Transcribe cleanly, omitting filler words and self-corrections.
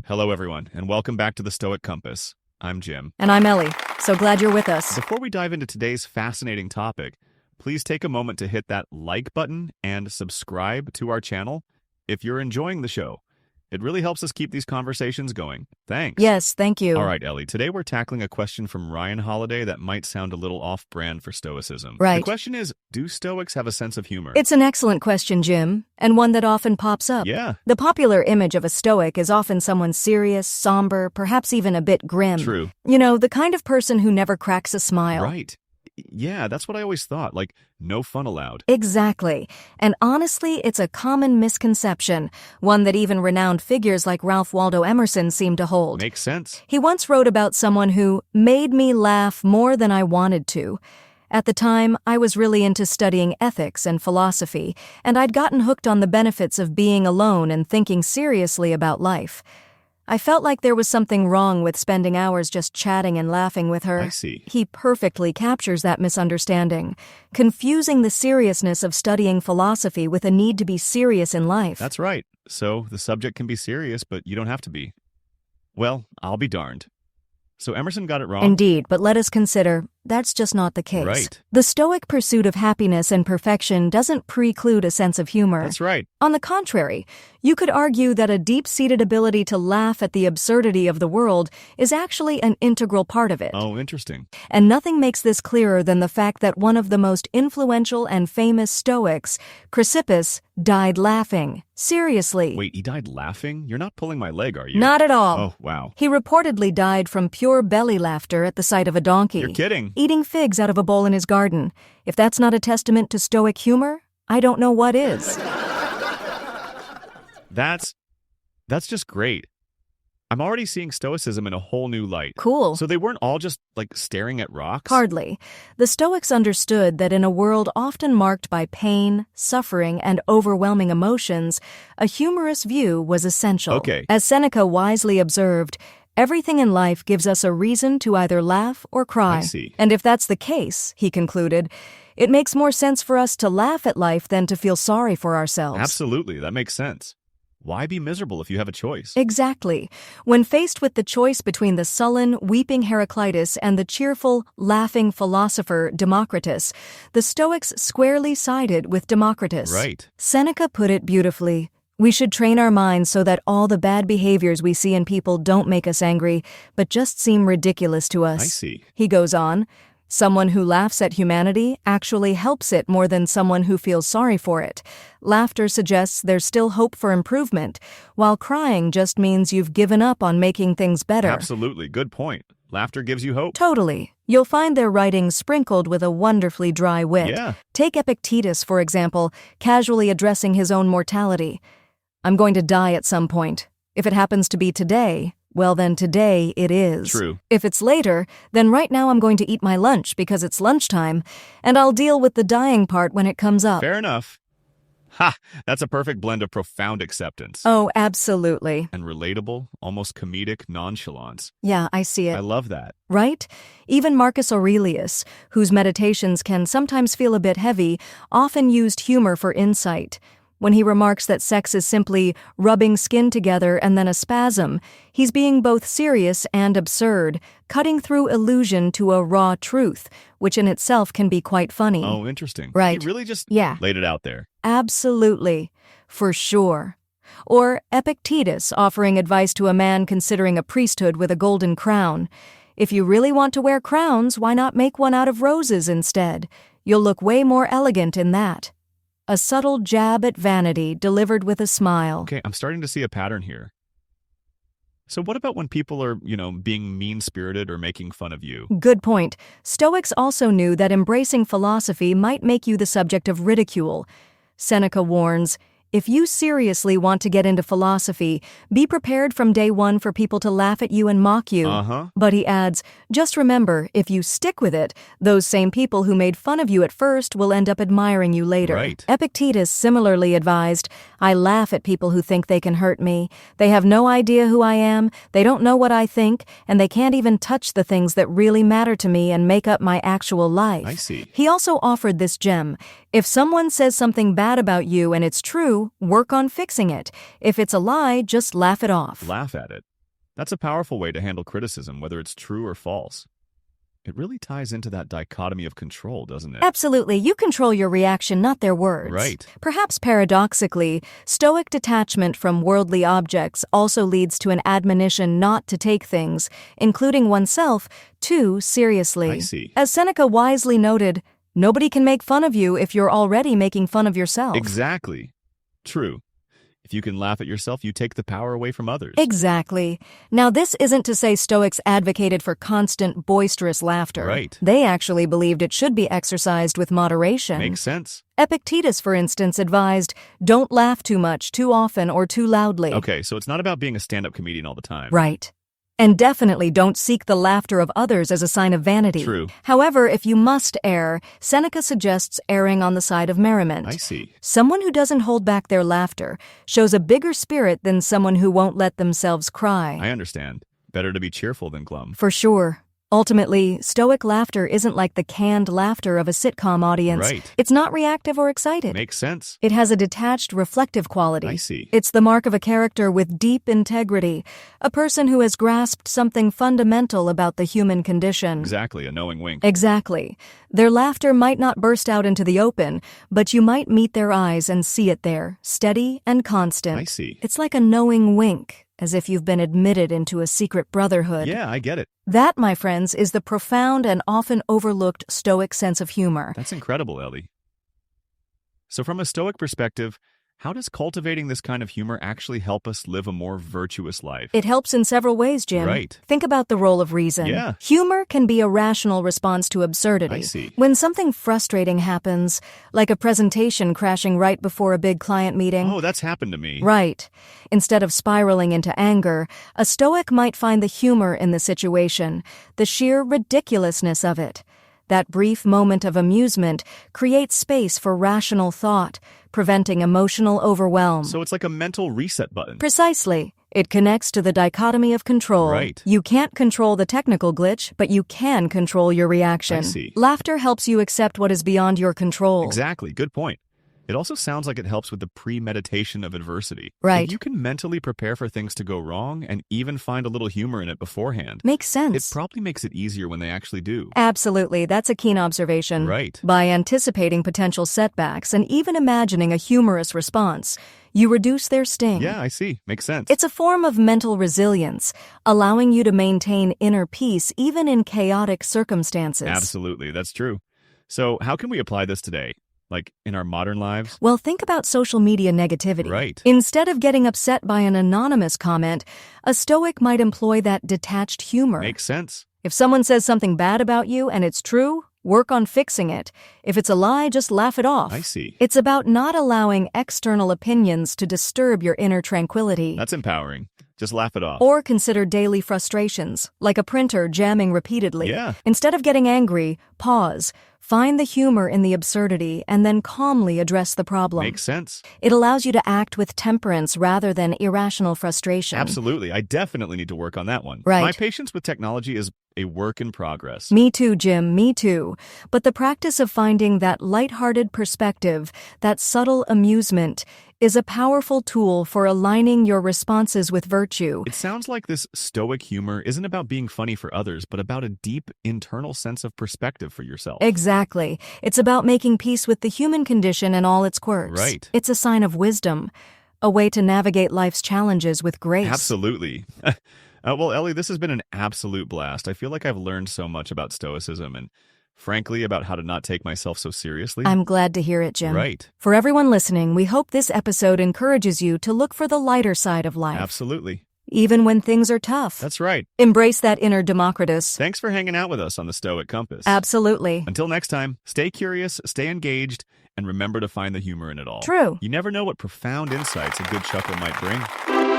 Hello, everyone, and welcome back to the Stoic Compass. I'm Jim. And I'm Ellie. So glad you're with us. Before we dive into today's fascinating topic, please take a moment to hit that like button and subscribe to our channel if you're enjoying the show. It really helps us keep these conversations going. Thanks. Yes, thank you. All right, Ellie, today we're tackling a question from Ryan Holiday that might sound a little off-brand for Stoicism. Right. The question is, do Stoics have a sense of humor? It's an excellent question, Jim, and one that often pops up. Yeah. The popular image of a Stoic is often someone serious, somber, perhaps even a bit grim. True. You know, the kind of person who never cracks a smile. Right. Yeah, that's what I always thought, like, no fun allowed. Exactly. And honestly, it's a common misconception, one that even renowned figures like Ralph Waldo Emerson seem to hold. Makes sense. He once wrote about someone who made me laugh more than I wanted to. At the time, I was really into studying ethics and philosophy, and I'd gotten hooked on the benefits of being alone and thinking seriously about life. I felt like there was something wrong with spending hours just chatting and laughing with her. I see. He perfectly captures that misunderstanding, confusing the seriousness of studying philosophy with a need to be serious in life. That's right. So the subject can be serious, but you don't have to be. Well, I'll be darned. So Emerson got it wrong? Indeed, but let us consider that's just not the case. Right. The Stoic pursuit of happiness and perfection doesn't preclude a sense of humor. That's right. On the contrary, you could argue that a deep-seated ability to laugh at the absurdity of the world is actually an integral part of it. Oh, interesting. And nothing makes this clearer than the fact that one of the most influential and famous Stoics, Chrysippus, died laughing. Seriously. Wait, he died laughing? You're not pulling my leg, are you? Not at all. Oh, wow. He reportedly died from pure belly laughter at the sight of a donkey. You're kidding. Eating figs out of a bowl in his garden. If that's not a testament to Stoic humor, I don't know what is. That's just great. I'm already seeing Stoicism in a whole new light. Cool. So they weren't all just, like, staring at rocks? Hardly. The Stoics understood that in a world often marked by pain, suffering, and overwhelming emotions, a humorous view was essential. Okay. As Seneca wisely observed, everything in life gives us a reason to either laugh or cry. I see. And if that's the case, he concluded, it makes more sense for us to laugh at life than to feel sorry for ourselves. Absolutely, that makes sense. Why be miserable if you have a choice? Exactly. When faced with the choice between the sullen, weeping Heraclitus and the cheerful, laughing philosopher Democritus, the Stoics squarely sided with Democritus. Right. Seneca put it beautifully. We should train our minds so that all the bad behaviors we see in people don't make us angry, but just seem ridiculous to us. I see. He goes on, someone who laughs at humanity actually helps it more than someone who feels sorry for it. Laughter suggests there's still hope for improvement, while crying just means you've given up on making things better. Absolutely, good point. Laughter gives you hope. Totally. You'll find their writing sprinkled with a wonderfully dry wit. Yeah. Take Epictetus, for example, casually addressing his own mortality. I'm going to die at some point. If it happens to be today, well then today it is. True. If it's later, then right now I'm going to eat my lunch because it's lunchtime, and I'll deal with the dying part when it comes up. Fair enough. Ha! That's a perfect blend of profound acceptance. Oh, absolutely. And relatable, almost comedic nonchalance. Yeah, I see it. I love that. Right? Even Marcus Aurelius, whose meditations can sometimes feel a bit heavy, often used humor for insight. When he remarks that sex is simply rubbing skin together and then a spasm, he's being both serious and absurd, cutting through illusion to a raw truth, which in itself can be quite funny. Oh, interesting. Right. He really just Yeah. laid it out there. Absolutely. For sure. Or Epictetus offering advice to a man considering a priesthood with a golden crown. If you really want to wear crowns, why not make one out of roses instead? You'll look way more elegant in that. A subtle jab at vanity delivered with a smile. Okay, I'm starting to see a pattern here. So what about when people are, being mean-spirited or making fun of you? Good point. Stoics also knew that embracing philosophy might make you the subject of ridicule. Seneca warns, if you seriously want to get into philosophy, be prepared from day one for people to laugh at you and mock you. Uh-huh. But he adds, just remember, if you stick with it, those same people who made fun of you at first will end up admiring you later. Right. Epictetus similarly advised, I laugh at people who think they can hurt me. They have no idea who I am, they don't know what I think, and they can't even touch the things that really matter to me and make up my actual life. I see. He also offered this gem. If someone says something bad about you and it's true, work on fixing it. If it's a lie, just laugh it off. Laugh at it. That's a powerful way to handle criticism, whether it's true or false. It really ties into that dichotomy of control, doesn't it? Absolutely. You control your reaction, not their words. Right. Perhaps paradoxically, Stoic detachment from worldly objects also leads to an admonition not to take things, including oneself, too seriously. I see. As Seneca wisely noted, nobody can make fun of you if you're already making fun of yourself. Exactly. True. If you can laugh at yourself, you take the power away from others. Exactly. Now, this isn't to say Stoics advocated for constant, boisterous laughter. Right. They actually believed it should be exercised with moderation. Makes sense. Epictetus, for instance, advised, don't laugh too much, too often, or too loudly. Okay, so it's not about being a stand-up comedian all the time. Right. And definitely don't seek the laughter of others as a sign of vanity. True. However, if you must err, Seneca suggests erring on the side of merriment. I see. Someone who doesn't hold back their laughter shows a bigger spirit than someone who won't let themselves cry. I understand. Better to be cheerful than glum. For sure. Ultimately, Stoic laughter isn't like the canned laughter of a sitcom audience. Right. It's not reactive or excited. Makes sense. It has a detached, reflective quality. I see. It's the mark of a character with deep integrity, a person who has grasped something fundamental about the human condition. Exactly, a knowing wink. Exactly. Their laughter might not burst out into the open, but you might meet their eyes and see it there, steady and constant. I see. It's like a knowing wink, as if you've been admitted into a secret brotherhood. Yeah, I get it. That, my friends, is the profound and often overlooked Stoic sense of humor. That's incredible, Ellie. So from a Stoic perspective, how does cultivating this kind of humor actually help us live a more virtuous life? It helps in several ways, Jim. Right. Think about the role of reason. Yeah. Humor can be a rational response to absurdity. I see. When something frustrating happens, like a presentation crashing right before a big client meeting. Oh, that's happened to me. Right. Instead of spiraling into anger, a Stoic might find the humor in the situation, the sheer ridiculousness of it. That brief moment of amusement creates space for rational thought, preventing emotional overwhelm. So it's like a mental reset button. Precisely. It connects to the dichotomy of control. Right. You can't control the technical glitch, but you can control your reaction. I see. Laughter helps you accept what is beyond your control. Exactly. Good point. It also sounds like it helps with the premeditation of adversity. Right. If you can mentally prepare for things to go wrong and even find a little humor in it beforehand, Makes sense. it probably makes it easier when they actually do. Absolutely. That's a keen observation. Right. By anticipating potential setbacks and even imagining a humorous response, you reduce their sting. Yeah, I see. Makes sense. It's a form of mental resilience, allowing you to maintain inner peace even in chaotic circumstances. Absolutely. That's true. So how can we apply this today? Like in our modern lives? Well, think about social media negativity. Right. Instead of getting upset by an anonymous comment, a Stoic might employ that detached humor. Makes sense. If someone says something bad about you and it's true, work on fixing it. If it's a lie, just laugh it off. I see. It's about not allowing external opinions to disturb your inner tranquility. That's empowering. Just laugh it off. Or consider daily frustrations, like a printer jamming repeatedly. Yeah. Instead of getting angry, pause, find the humor in the absurdity, and then calmly address the problem. Makes sense. It allows you to act with temperance rather than irrational frustration. Absolutely. I definitely need to work on that one. Right. My patience with technology is a work in progress. Me too, Jim, me too. But the practice of finding that lighthearted perspective, that subtle amusement, is a powerful tool for aligning your responses with virtue. It sounds like this Stoic humor isn't about being funny for others, but about a deep internal sense of perspective for yourself. Exactly. It's about making peace with the human condition and all its quirks. Right. It's a sign of wisdom, a way to navigate life's challenges with grace. Absolutely. Well, Ellie, this has been an absolute blast. I feel like I've learned so much about Stoicism and, frankly, about how to not take myself so seriously. I'm glad to hear it, Jim. Right. For everyone listening, we hope this episode encourages you to look for the lighter side of life. Absolutely. Even when things are tough. That's right. Embrace that inner Democritus. Thanks for hanging out with us on the Stoic Compass. Absolutely. Until next time, stay curious, stay engaged, and remember to find the humor in it all. True. You never know what profound insights a good chuckle might bring.